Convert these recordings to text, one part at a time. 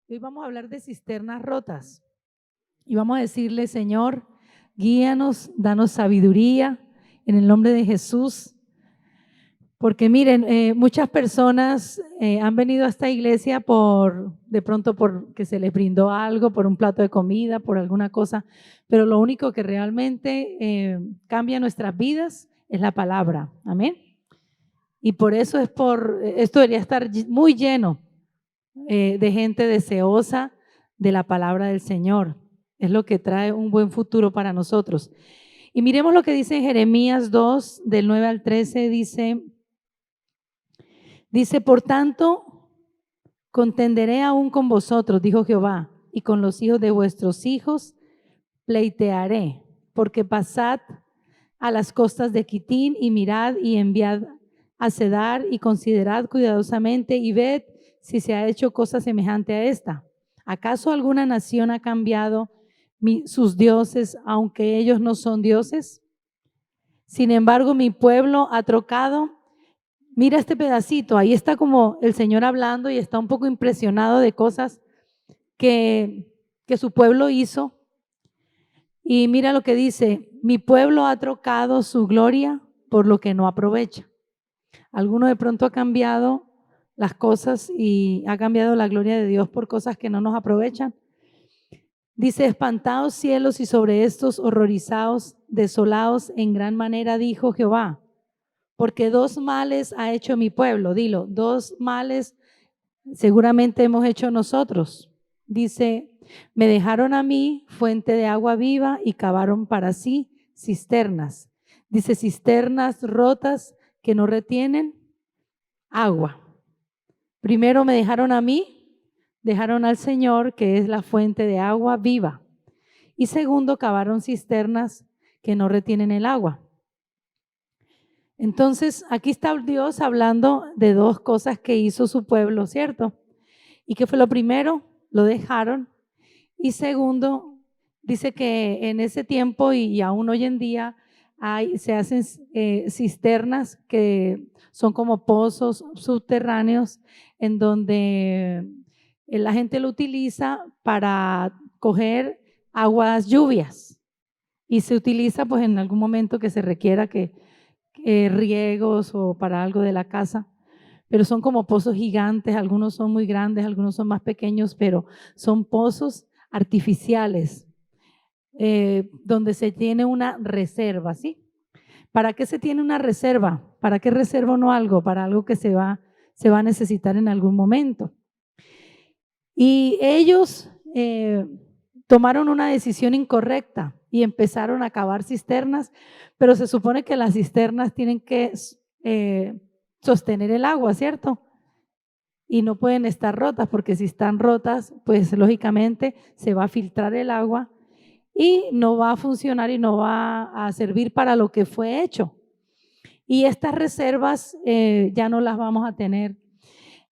Hoy vamos a hablar de cisternas rotas y vamos a decirle, Señor, guíanos, danos sabiduría en el nombre de Jesús. Porque miren, muchas personas han venido a esta iglesia de pronto porque se les brindó algo, por un plato de comida, por alguna cosa, pero lo único que realmente cambia nuestras vidas es la palabra. Amén. Y por eso esto debería estar muy lleno de gente deseosa de la palabra del Señor. Es lo que trae un buen futuro para nosotros. Y miremos lo que dice en Jeremías 2, del 9 al 13, dice, por tanto, contenderé aún con vosotros, dijo Jehová, y con los hijos de vuestros hijos pleitearé, porque pasad a las costas de Quitín y mirad y enviad a Cedar y considerad cuidadosamente y ved si se ha hecho cosa semejante a esta. ¿Acaso alguna nación ha cambiado sus dioses, aunque ellos no son dioses? Sin embargo, mi pueblo ha trocado. Mira este pedacito, ahí está como el Señor hablando y está un poco impresionado de cosas que su pueblo hizo. Y mira lo que dice, mi pueblo ha trocado su gloria por lo que no aprovecha. Alguno de pronto ha cambiado las cosas y ha cambiado la gloria de Dios por cosas que no nos aprovechan. Dice, espantaos cielos y sobre estos horrorizados, desolados en gran manera, dijo Jehová, porque dos males ha hecho mi pueblo. Dilo, dos males seguramente hemos hecho nosotros. Dice, me dejaron a mí fuente de agua viva y cavaron para sí cisternas. Dice, cisternas rotas que no retienen agua. Primero me dejaron a mí, dejaron al Señor, que es la fuente de agua viva. Y segundo, cavaron cisternas que no retienen el agua. Entonces, aquí está Dios hablando de dos cosas que hizo su pueblo, ¿cierto? ¿Y qué fue lo primero? Lo dejaron. Y segundo, dice que en ese tiempo y aún hoy en día se hacen cisternas que son como pozos subterráneos en donde la gente lo utiliza para coger aguas lluvias y se utiliza pues en algún momento que se requiera que riegos o para algo de la casa, pero son como pozos gigantes, algunos son muy grandes, algunos son más pequeños, pero son pozos artificiales donde se tiene una reserva, ¿sí? ¿Para qué se tiene una reserva? ¿Para qué reserva uno algo? Para algo que se va a necesitar en algún momento. Y ellos tomaron una decisión incorrecta y empezaron a cavar cisternas, pero se supone que las cisternas tienen que sostener el agua, ¿cierto? Y no pueden estar rotas, porque si están rotas, pues lógicamente se va a filtrar el agua y no va a funcionar y no va a servir para lo que fue hecho. Y estas reservas ya no las vamos a tener.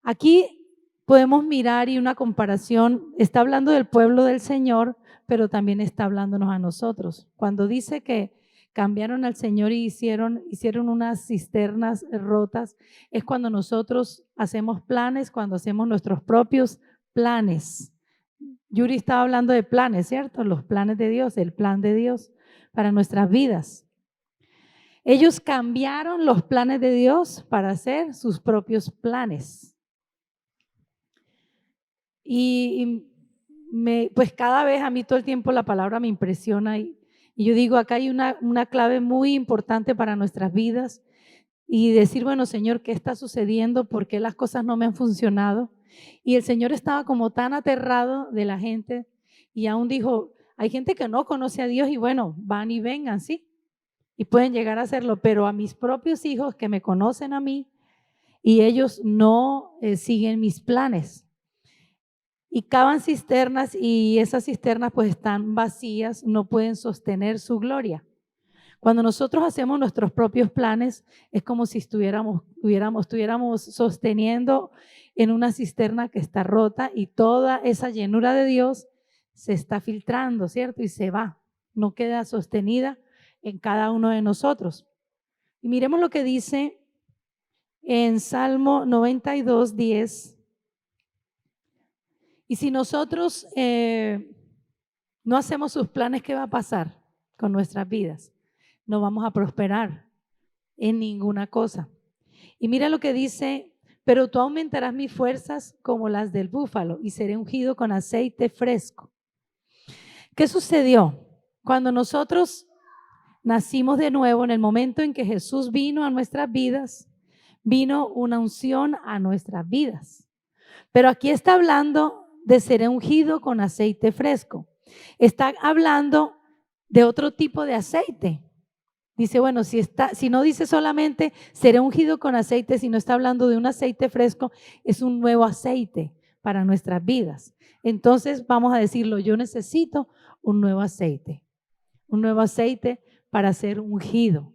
Aquí podemos mirar y una comparación, está hablando del pueblo del Señor, pero también está hablándonos a nosotros. Cuando dice que cambiaron al Señor y hicieron unas cisternas rotas, es cuando nosotros hacemos planes, cuando hacemos nuestros propios planes. Yuri estaba hablando de planes, ¿cierto? Los planes de Dios, el plan de Dios para nuestras vidas. Ellos cambiaron los planes de Dios para hacer sus propios planes. Y pues cada vez a mí todo el tiempo la palabra me impresiona y yo digo, acá hay una clave muy importante para nuestras vidas y decir, bueno, Señor, ¿qué está sucediendo? ¿Por qué las cosas no me han funcionado? Y el Señor estaba como tan aterrado de la gente y aún dijo, hay gente que no conoce a Dios y bueno, van y vengan, sí, y pueden llegar a hacerlo, pero a mis propios hijos que me conocen a mí y ellos no siguen mis planes. Y cavan cisternas y esas cisternas pues están vacías, no pueden sostener su gloria. Cuando nosotros hacemos nuestros propios planes, es como si estuviéramos sosteniendo en una cisterna que está rota y toda esa llenura de Dios se está filtrando, ¿cierto? Y se va, no queda sostenida en cada uno de nosotros. Y miremos lo que dice en Salmo 92, 10. Y si nosotros no hacemos sus planes, ¿qué va a pasar con nuestras vidas? No vamos a prosperar en ninguna cosa. Y mira lo que dice: pero tú aumentarás mis fuerzas como las del búfalo y seré ungido con aceite fresco. ¿Qué sucedió? Cuando nosotros nacimos de nuevo, en el momento en que Jesús vino a nuestras vidas, vino una unción a nuestras vidas. Pero aquí está hablando de ser ungido con aceite fresco. Está hablando de otro tipo de aceite. Dice, bueno, si no dice solamente seré ungido con aceite, si no está hablando de un aceite fresco, es un nuevo aceite para nuestras vidas. Entonces vamos a decirlo: yo necesito un nuevo aceite para ser ungido.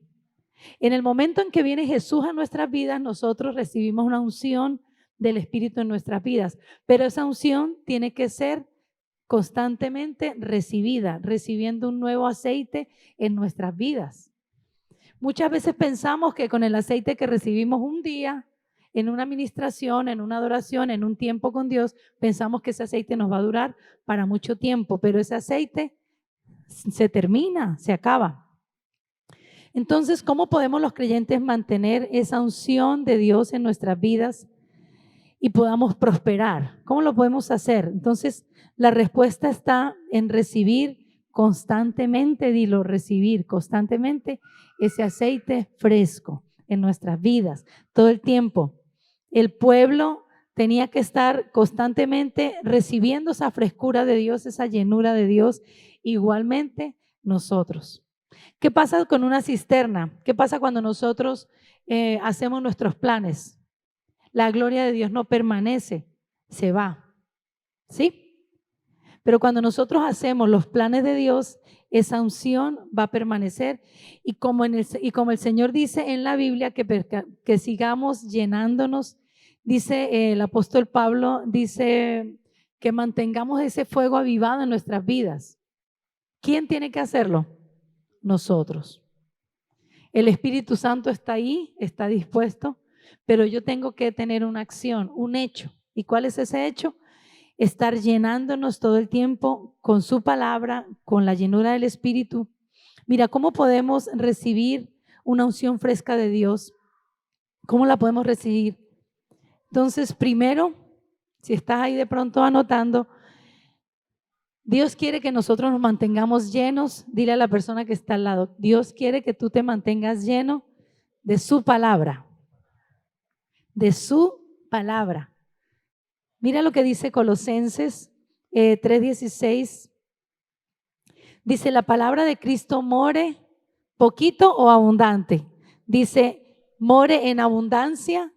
En el momento en que viene Jesús a nuestras vidas, nosotros recibimos una unción del Espíritu en nuestras vidas, pero esa unción tiene que ser constantemente recibida, recibiendo un nuevo aceite en nuestras vidas. Muchas veces pensamos que con el aceite que recibimos un día, en una administración, en una adoración, en un tiempo con Dios, pensamos que ese aceite nos va a durar para mucho tiempo, pero ese aceite se termina, se acaba. Entonces, ¿cómo podemos los creyentes mantener esa unción de Dios en nuestras vidas y podamos prosperar? ¿Cómo lo podemos hacer? Entonces, la respuesta está en recibir constantemente, recibir constantemente ese aceite fresco en nuestras vidas, todo el tiempo. El pueblo tenía que estar constantemente recibiendo esa frescura de Dios, esa llenura de Dios, igualmente nosotros. ¿Qué pasa con una cisterna? ¿Qué pasa cuando nosotros hacemos nuestros planes? La gloria de Dios no permanece, se va, ¿sí? Pero cuando nosotros hacemos los planes de Dios, esa unción va a permanecer. Y como el Señor dice en la Biblia que sigamos llenándonos, dice el apóstol Pablo, dice que mantengamos ese fuego avivado en nuestras vidas. ¿Quién tiene que hacerlo? Nosotros. El Espíritu Santo está ahí, está dispuesto, pero yo tengo que tener una acción, un hecho. ¿Y cuál es ese hecho? Estar llenándonos todo el tiempo con su palabra, con la llenura del Espíritu. Mira, ¿cómo podemos recibir una unción fresca de Dios? ¿Cómo la podemos recibir? Entonces, primero, si estás ahí de pronto anotando, Dios quiere que nosotros nos mantengamos llenos. Dile a la persona que está al lado: Dios quiere que tú te mantengas lleno de su palabra. De su palabra. Mira lo que dice Colosenses 3:16. Dice: la palabra de Cristo more poquito o abundante. Dice: more en abundancia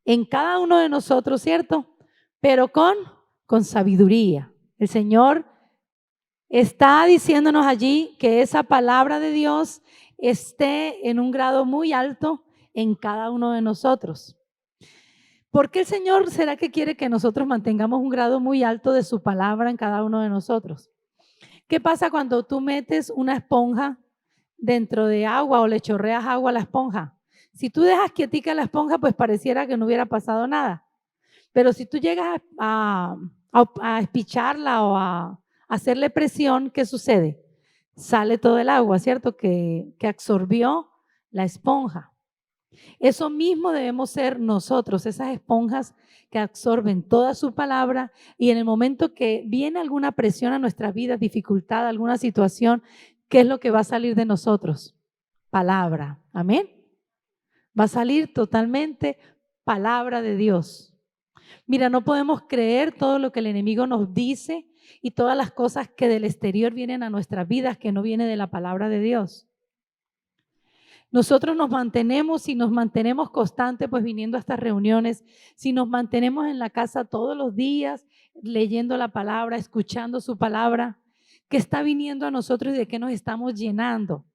en cada uno de nosotros, ¿cierto? Pero con sabiduría. El Señor está diciéndonos allí que esa palabra de Dios esté en un grado muy alto en cada uno de nosotros. ¿Por qué el Señor será que quiere que nosotros mantengamos un grado muy alto de su palabra en cada uno de nosotros? ¿Qué pasa cuando tú metes una esponja dentro de agua o le chorreas agua a la esponja? Si tú dejas quietica la esponja, pues pareciera que no hubiera pasado nada. Pero si tú llegas a espicharla o a hacerle presión, ¿qué sucede? Sale todo el agua, ¿cierto? Que absorbió la esponja. Eso mismo debemos ser nosotros, esas esponjas que absorben toda su palabra, y en el momento que viene alguna presión a nuestra vida, dificultad, alguna situación, ¿qué es lo que va a salir de nosotros? Palabra. Amén. Va a salir totalmente palabra de Dios. Mira, no podemos creer todo lo que el enemigo nos dice y todas las cosas que del exterior vienen a nuestras vidas que no viene de la palabra de Dios. Nosotros nos mantenemos constantes, pues viniendo a estas reuniones, si nos mantenemos en la casa todos los días, leyendo la palabra, escuchando su palabra, ¿qué está viniendo a nosotros y de qué nos estamos llenando?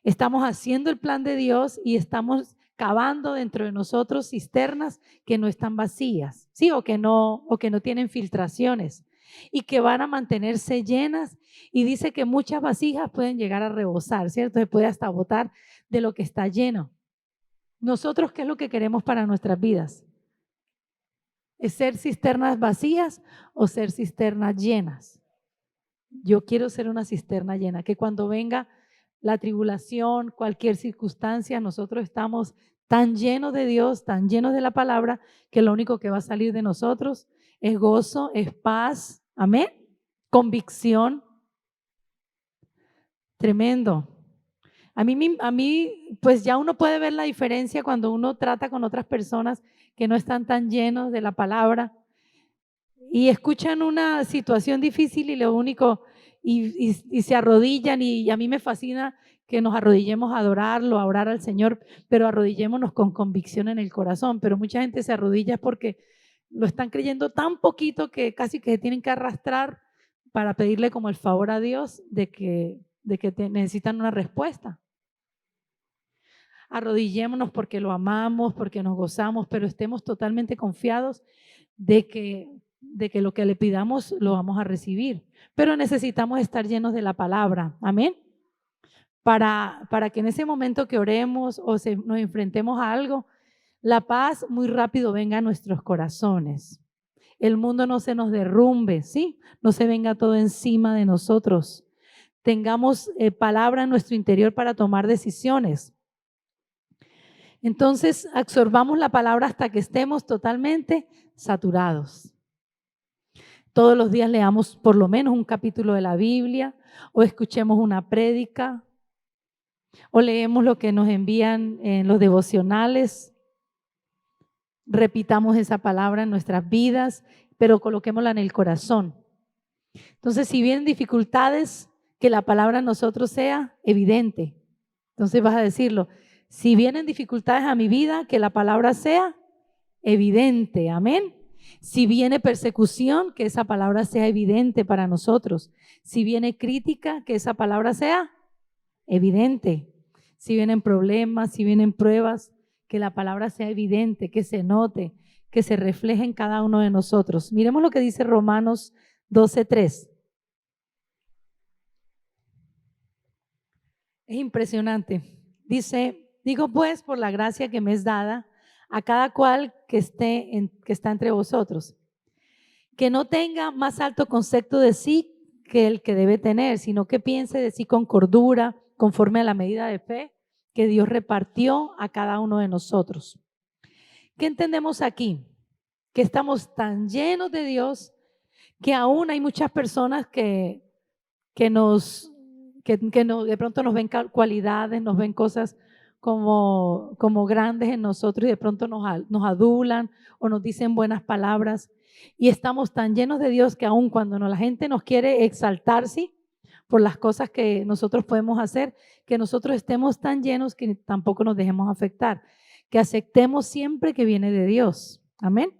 Estamos haciendo el plan de Dios y estamos cavando dentro de nosotros cisternas que no están vacías, ¿sí? O que no tienen filtraciones y que van a mantenerse llenas. Y dice que muchas vasijas pueden llegar a rebosar, ¿cierto? Se puede hasta botar de lo que está lleno. Nosotros, ¿qué es lo que queremos para nuestras vidas? ¿Es ser cisternas vacías o ser cisternas llenas? Yo quiero ser una cisterna llena, que cuando venga la tribulación, cualquier circunstancia, nosotros estamos tan llenos de Dios, tan llenos de la palabra, que lo único que va a salir de nosotros es gozo, es paz, amén, convicción. Tremendo. A mí, pues ya uno puede ver la diferencia cuando uno trata con otras personas que no están tan llenos de la palabra y escuchan una situación difícil y lo único, y se arrodillan, y a mí me fascina que nos arrodillemos a adorarlo, a orar al Señor, pero arrodillémonos con convicción en el corazón. Pero mucha gente se arrodilla porque lo están creyendo tan poquito que casi que se tienen que arrastrar para pedirle como el favor a Dios de que necesitan una respuesta. Arrodillémonos porque lo amamos, porque nos gozamos, pero estemos totalmente confiados de que lo que le pidamos lo vamos a recibir. Pero necesitamos estar llenos de la palabra, amén, para que en ese momento que oremos o nos enfrentemos a algo, la paz muy rápido venga a nuestros corazones. El mundo no se nos derrumbe, ¿sí? No se venga todo encima de nosotros. Tengamos palabra en nuestro interior para tomar decisiones. Entonces, absorbamos la palabra hasta que estemos totalmente saturados. Todos los días leamos por lo menos un capítulo de la Biblia, o escuchemos una prédica, o leemos lo que nos envían en los devocionales. Repitamos esa palabra en nuestras vidas, pero coloquémosla en el corazón. Entonces, si vienen dificultades, que la palabra en nosotros sea evidente. Entonces vas a decirlo. Si vienen dificultades a mi vida, que la palabra sea evidente, amén. Si viene persecución, que esa palabra sea evidente para nosotros. Si viene crítica, que esa palabra sea evidente. Si vienen problemas, si vienen pruebas, que la palabra sea evidente, que se note, que se refleje en cada uno de nosotros. Miremos lo que dice Romanos 12:3. Es impresionante. Dice: digo pues, por la gracia que me es dada, a cada cual que está entre vosotros, que no tenga más alto concepto de sí que el que debe tener, sino que piense de sí con cordura, conforme a la medida de fe que Dios repartió a cada uno de nosotros. ¿Qué entendemos aquí? Que estamos tan llenos de Dios que aún hay muchas personas que de pronto nos ven cualidades, nos ven cosas como grandes en nosotros, y de pronto nos adulan o nos dicen buenas palabras, y estamos tan llenos de Dios que aun cuando la gente nos quiere exaltar, ¿sí?, por las cosas que nosotros podemos hacer, que nosotros estemos tan llenos que tampoco nos dejemos afectar, que aceptemos siempre que viene de Dios, amén,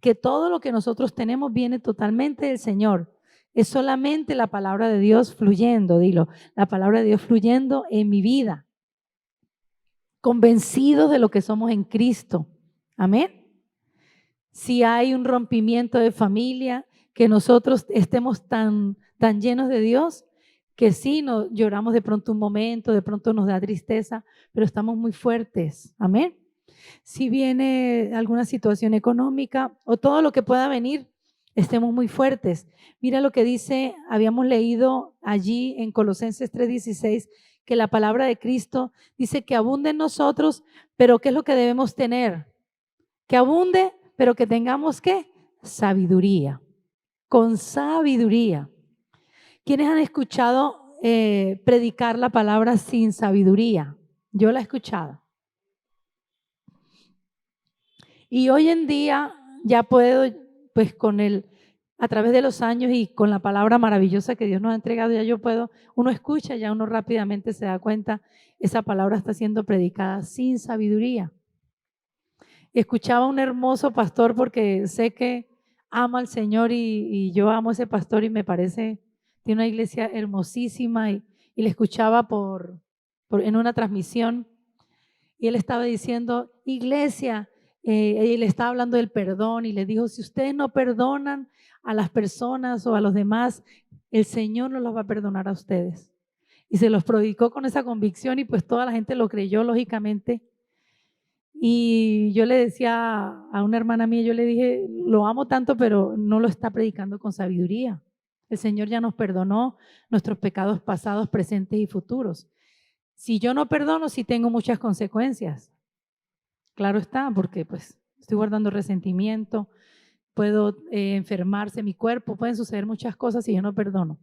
que todo lo que nosotros tenemos viene totalmente del Señor. Es solamente la palabra de Dios fluyendo, dilo, la palabra de Dios fluyendo en mi vida. Convencidos de lo que somos en Cristo. Amén. Si hay un rompimiento de familia, que nosotros estemos tan llenos de Dios, que sí, lloramos de pronto un momento, de pronto nos da tristeza, pero estamos muy fuertes. Amén. Si viene alguna situación económica o todo lo que pueda venir, estemos muy fuertes. Mira lo que dice, habíamos leído allí en Colosenses 3:16, que la palabra de Cristo dice que abunde en nosotros, pero ¿qué es lo que debemos tener? Que abunde, pero que tengamos ¿qué? Sabiduría. Con sabiduría. ¿Quiénes han escuchado predicar la palabra sin sabiduría? Yo la he escuchado. Y hoy en día ya puedo, pues a través de los años y con la palabra maravillosa que Dios nos ha entregado, ya uno escucha, ya uno rápidamente se da cuenta, esa palabra está siendo predicada sin sabiduría. Escuchaba un hermoso pastor, porque sé que ama al Señor y yo amo a ese pastor y me parece, tiene una iglesia hermosísima, y le escuchaba en una transmisión, y él estaba diciendo, iglesia, y le estaba hablando del perdón, y le dijo: si ustedes no perdonan a las personas o a los demás, el Señor no los va a perdonar a ustedes. Y se los predicó con esa convicción, y pues toda la gente lo creyó, lógicamente. Y yo le decía a una hermana mía, yo le dije, lo amo tanto, pero no lo está predicando con sabiduría. El Señor ya nos perdonó nuestros pecados pasados, presentes y futuros. Si yo no perdono, sí tengo muchas consecuencias. Claro está, porque pues estoy guardando resentimiento, puedo enfermarse mi cuerpo, pueden suceder muchas cosas si yo no perdono.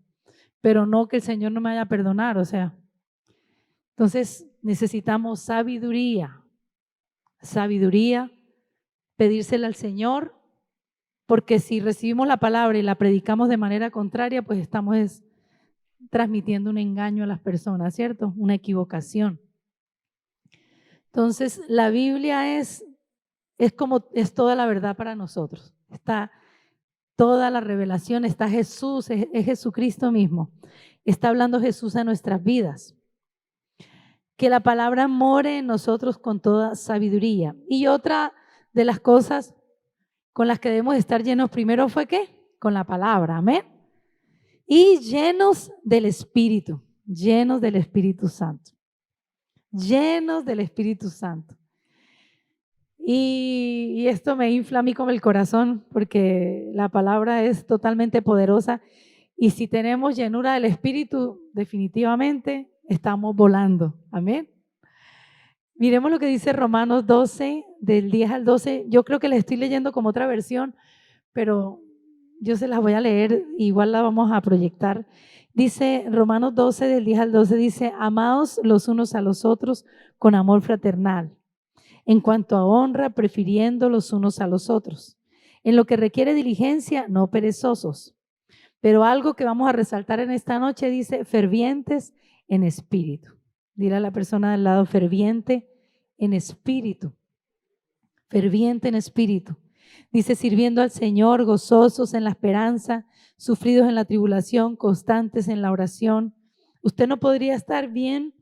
Pero no que el Señor no me vaya a perdonar, o sea. Entonces necesitamos sabiduría, pedírsela al Señor, porque si recibimos la palabra y la predicamos de manera contraria, pues estamos transmitiendo un engaño a las personas, ¿cierto? Una equivocación. Entonces, la Biblia es toda la verdad para nosotros. Está toda la revelación, está Jesús, es Jesucristo mismo. Está hablando Jesús a nuestras vidas. Que la palabra more en nosotros con toda sabiduría. Y otra de las cosas con las que debemos estar llenos primero fue ¿qué? Con la palabra, amén. Y llenos del Espíritu Santo. Llenos del Espíritu Santo. Y esto me infla a mí como el corazón, porque la palabra es totalmente poderosa. Y si tenemos llenura del Espíritu, definitivamente estamos volando. Amén. Miremos lo que dice Romanos 12, del 10 al 12. Yo creo que les estoy leyendo como otra versión, pero yo se las voy a leer, igual la vamos a proyectar. Dice Romanos 12, del 10 al 12, dice: amaos los unos a los otros con amor fraternal. En cuanto a honra, prefiriendo los unos a los otros. En lo que requiere diligencia, no perezosos. Pero algo que vamos a resaltar en esta noche dice: fervientes en espíritu. Dile a la persona del lado: ferviente en espíritu. Ferviente en espíritu. Dice: sirviendo al Señor, gozosos en la esperanza, sufridos en la tribulación, constantes en la oración. Usted no podría estar bien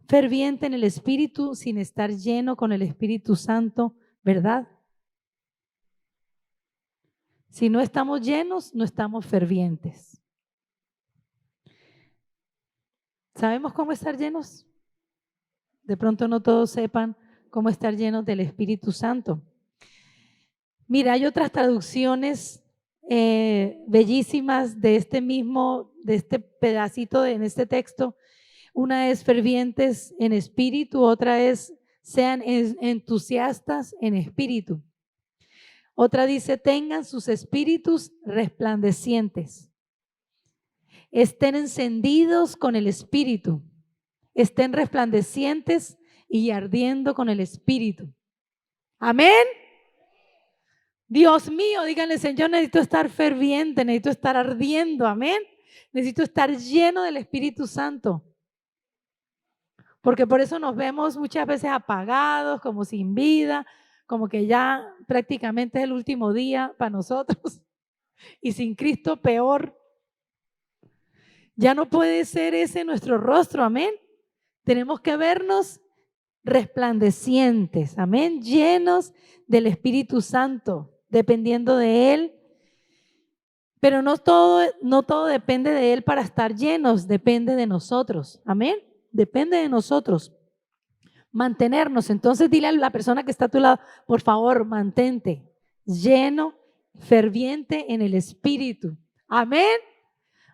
ferviente en el Espíritu sin estar lleno con el Espíritu Santo, ¿verdad? Si no estamos llenos, no estamos fervientes. ¿Sabemos cómo estar llenos? De pronto no todos sepan cómo estar llenos del Espíritu Santo. Mira, hay otras traducciones bellísimas de este pedacito en este texto. Una es fervientes en espíritu, otra es sean entusiastas en espíritu. Otra dice: tengan sus espíritus resplandecientes. Estén encendidos con el espíritu. Estén resplandecientes y ardiendo con el espíritu. Amén. Dios mío, díganle: Señor, necesito estar ferviente, necesito estar ardiendo. Amén. Necesito estar lleno del Espíritu Santo. Porque por eso nos vemos muchas veces apagados, como sin vida, como que ya prácticamente es el último día para nosotros. Y sin Cristo peor. Ya no puede ser ese nuestro rostro, amén. Tenemos que vernos resplandecientes, amén, llenos del Espíritu Santo, dependiendo de Él. Pero no todo depende de Él para estar llenos, depende de nosotros, amén. Depende de nosotros mantenernos. Entonces dile a la persona que está a tu lado: por favor, mantente lleno, ferviente en el Espíritu. Amén.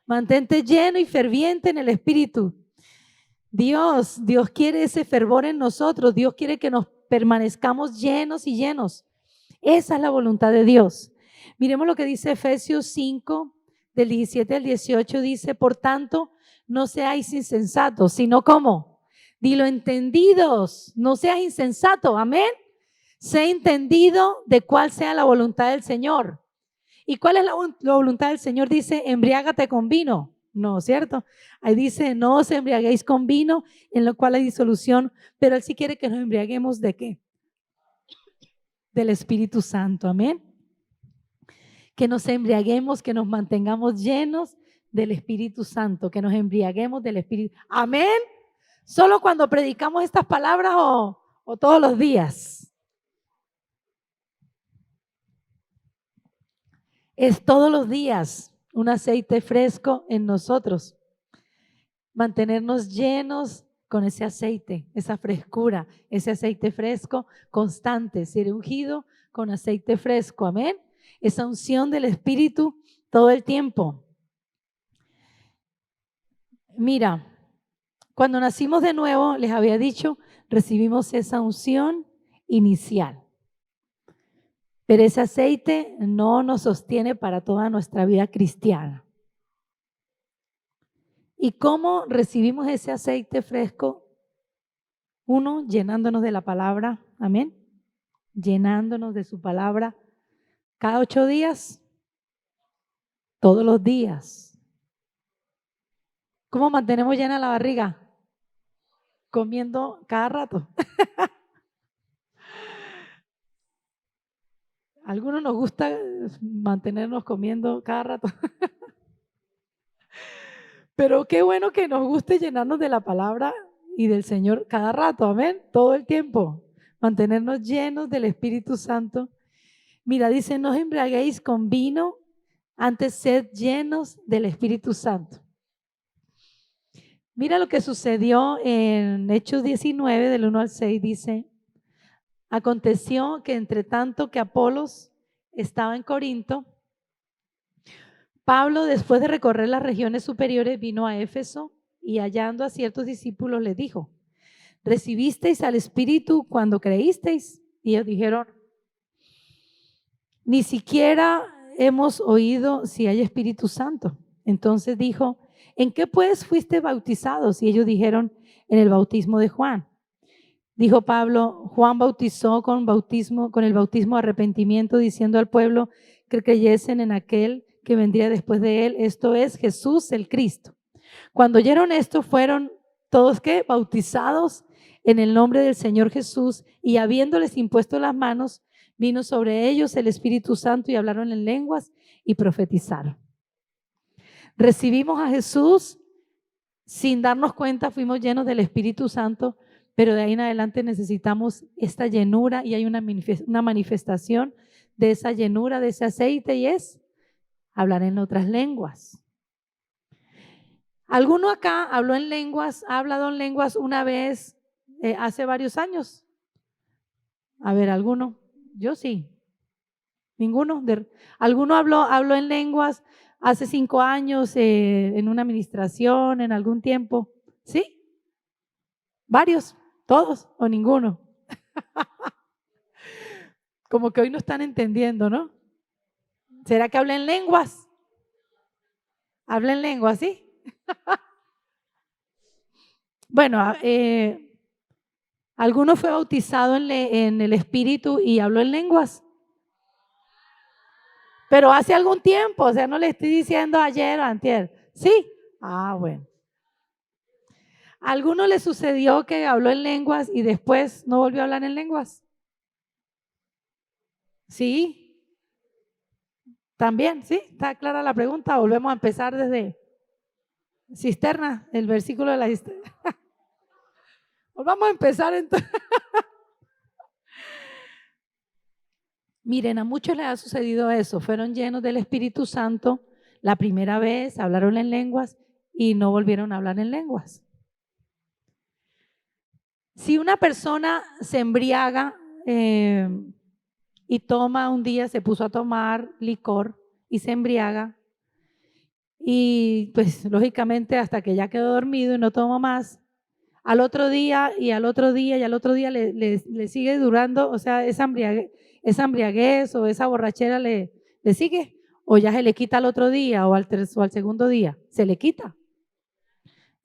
Mantente lleno y ferviente en el Espíritu. Dios quiere ese fervor en nosotros. Dios quiere que nos permanezcamos llenos y llenos. Esa es la voluntad de Dios. Miremos lo que dice Efesios 5, del 17 al 18. Dice: por tanto, no seáis insensatos, sino ¿cómo? Dilo: entendidos. No seas insensato, amén. Sé entendido de cuál sea la voluntad del Señor. ¿Y cuál es la voluntad del Señor? Dice: embriágate con vino. No, ¿cierto? Ahí dice: no os embriaguéis con vino, en lo cual hay disolución, pero Él sí quiere que nos embriaguemos ¿de qué? Del Espíritu Santo, amén. Que nos embriaguemos, que nos mantengamos llenos del Espíritu Santo, que nos embriaguemos del Espíritu. Amén. ¿Solo cuando predicamos estas palabras o todos los días? Es todos los días un aceite fresco en nosotros. Mantenernos llenos con ese aceite, esa frescura, ese aceite fresco constante, ser ungido con aceite fresco, amén. Esa unción del Espíritu todo el tiempo. Mira, cuando nacimos de nuevo, les había dicho, recibimos esa unción inicial. Pero ese aceite no nos sostiene para toda nuestra vida cristiana. ¿Y cómo recibimos ese aceite fresco? Uno, llenándonos de la palabra, amén. Llenándonos de su palabra cada 8 días, todos los días. ¿Cómo mantenemos llena la barriga? Comiendo cada rato. A algunos nos gusta mantenernos comiendo cada rato. Pero qué bueno que nos guste llenarnos de la palabra y del Señor cada rato, amén, todo el tiempo. Mantenernos llenos del Espíritu Santo. Mira, dice, no os embriaguéis con vino, antes sed llenos del Espíritu Santo. Mira lo que sucedió en Hechos 19, del 1 al 6, dice, aconteció que entre tanto que Apolos estaba en Corinto, Pablo, después de recorrer las regiones superiores, vino a Éfeso y hallando a ciertos discípulos les dijo, ¿recibisteis al Espíritu cuando creísteis? Y ellos dijeron, ni siquiera hemos oído si hay Espíritu Santo. Entonces dijo, ¿en qué pues fuiste bautizados? Y ellos dijeron, en el bautismo de Juan. Dijo Pablo, Juan bautizó con el bautismo de arrepentimiento, diciendo al pueblo que creyesen en aquel que vendría después de él, esto es Jesús el Cristo. Cuando oyeron esto, fueron todos ¿qué? Bautizados en el nombre del Señor Jesús, y habiéndoles impuesto las manos, vino sobre ellos el Espíritu Santo y hablaron en lenguas y profetizaron. Recibimos a Jesús sin darnos cuenta, fuimos llenos del Espíritu Santo, pero de ahí en adelante necesitamos esta llenura y hay una manifestación de esa llenura, de ese aceite, y es hablar en otras lenguas. ¿Alguno acá habló en lenguas, ha hablado en lenguas una vez hace varios años? A ver, ¿alguno? Yo sí. ¿Ninguno? ¿Alguno habló en lenguas hace 5 años en una administración, en algún tiempo? ¿Sí? ¿Varios? ¿Todos o ninguno? Como que hoy no están entendiendo, ¿no? ¿Será que habla en lenguas? ¿Habla en lenguas, sí? Bueno, ¿alguno fue bautizado en el Espíritu y habló en lenguas? Pero hace algún tiempo, o sea, no le estoy diciendo ayer o antier. ¿Sí? Ah, bueno. ¿A alguno le sucedió que habló en lenguas y después no volvió a hablar en lenguas? Sí. También, ¿sí? ¿Está clara la pregunta? Volvemos a empezar desde cisterna, el versículo de la cisterna. Vamos a empezar entonces. Miren, a muchos les ha sucedido eso. Fueron llenos del Espíritu Santo la primera vez, hablaron en lenguas y no volvieron a hablar en lenguas. Si una persona se embriaga y toma un día, se puso a tomar licor y se embriaga, y pues lógicamente hasta que ya quedó dormido y no tomó más, al otro día y al otro día y al otro día le sigue durando, o sea, esa embriaguez o esa borrachera le sigue, o ya se le quita al otro día o al segundo día, se le quita.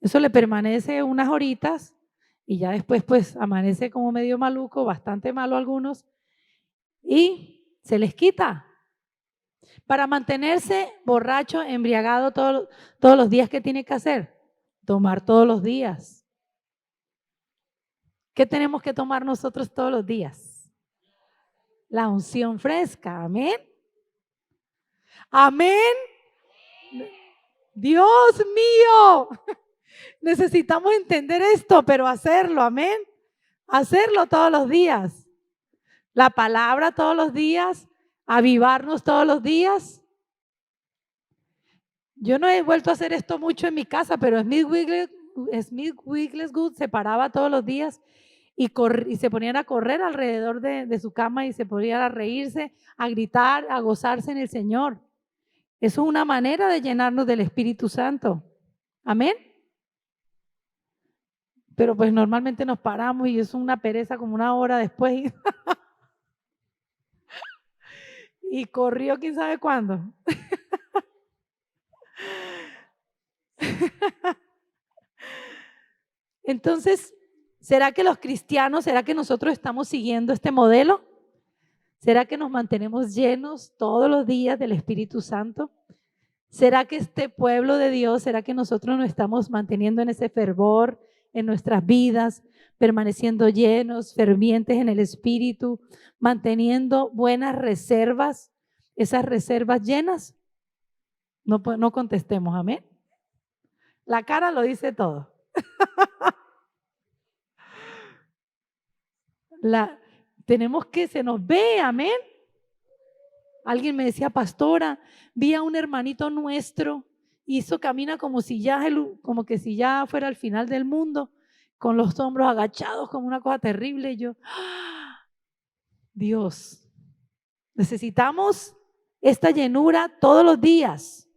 Eso le permanece unas horitas y ya después pues amanece como medio maluco, bastante malo algunos, y se les quita. Para mantenerse borracho, embriagado todos los días, ¿qué tiene que hacer? Tomar todos los días. ¿Qué tenemos que tomar nosotros todos los días? La unción fresca, amén. Amén. Dios mío, necesitamos entender esto, pero hacerlo, amén. Hacerlo todos los días. La palabra todos los días, avivarnos todos los días. Yo no he vuelto a hacer esto mucho en mi casa, pero Smith Wigglesworth Smith Wigglesworth se paraba todos los días y se ponían a correr alrededor de su cama y se ponían a reírse, a gritar, a gozarse en el Señor. Eso es una manera de llenarnos del Espíritu Santo. Amén. Pero pues normalmente nos paramos y es una pereza como una hora después. Y corrió quién sabe cuándo. Entonces, ¿será que los cristianos, será que nosotros estamos siguiendo este modelo? ¿Será que nos mantenemos llenos todos los días del Espíritu Santo? ¿Será que este pueblo de Dios, será que nosotros nos estamos manteniendo en ese fervor en nuestras vidas, permaneciendo llenos, fervientes en el Espíritu, manteniendo buenas reservas, esas reservas llenas? No contestemos, amén. La cara lo dice todo. Tenemos que, se nos ve, amén. Alguien me decía, pastora, vi a un hermanito nuestro, camina como como que si ya fuera el final del mundo, con los hombros agachados como una cosa terrible. Y yo, ¡ah! Dios, necesitamos esta llenura todos los días,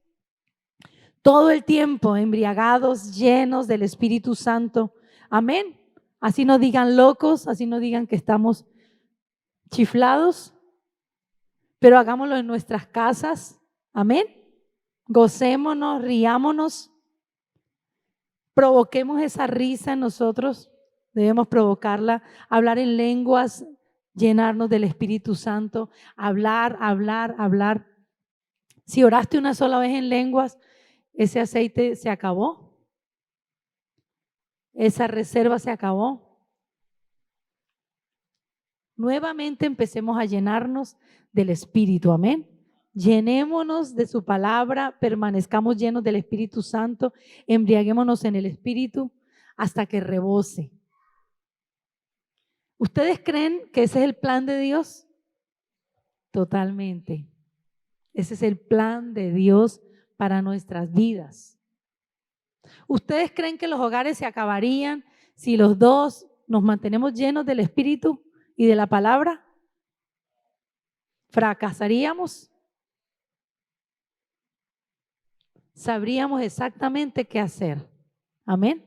todo el tiempo, embriagados, llenos del Espíritu Santo. Amén. Así no digan locos, así no digan que estamos chiflados, pero hagámoslo en nuestras casas. Amén. Gocémonos, riámonos, provoquemos esa risa en nosotros. Debemos provocarla, hablar en lenguas, llenarnos del Espíritu Santo, hablar. Si oraste una sola vez en lenguas, ese aceite se acabó. Esa reserva se acabó. Nuevamente empecemos a llenarnos del Espíritu, amén. Llenémonos de su palabra, permanezcamos llenos del Espíritu Santo, embriaguémonos en el Espíritu hasta que rebose. ¿Ustedes creen que ese es el plan de Dios? Totalmente. Ese es el plan de Dios para nuestras vidas. ¿Ustedes creen que los hogares se acabarían si los dos nos mantenemos llenos del Espíritu y de la palabra? ¿Fracasaríamos? Sabríamos exactamente qué hacer. Amén.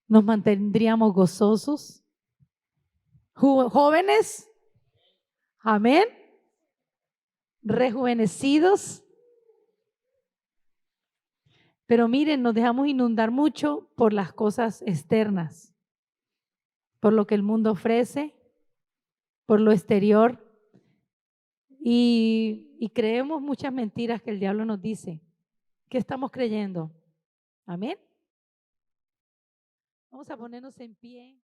Nos mantendríamos gozosos. Jóvenes. Amén. Rejuvenecidos. Pero miren, nos dejamos inundar mucho por las cosas externas, por lo que el mundo ofrece, por lo exterior. Y creemos muchas mentiras que el diablo nos dice. ¿Qué estamos creyendo? Amén. Vamos a ponernos en pie.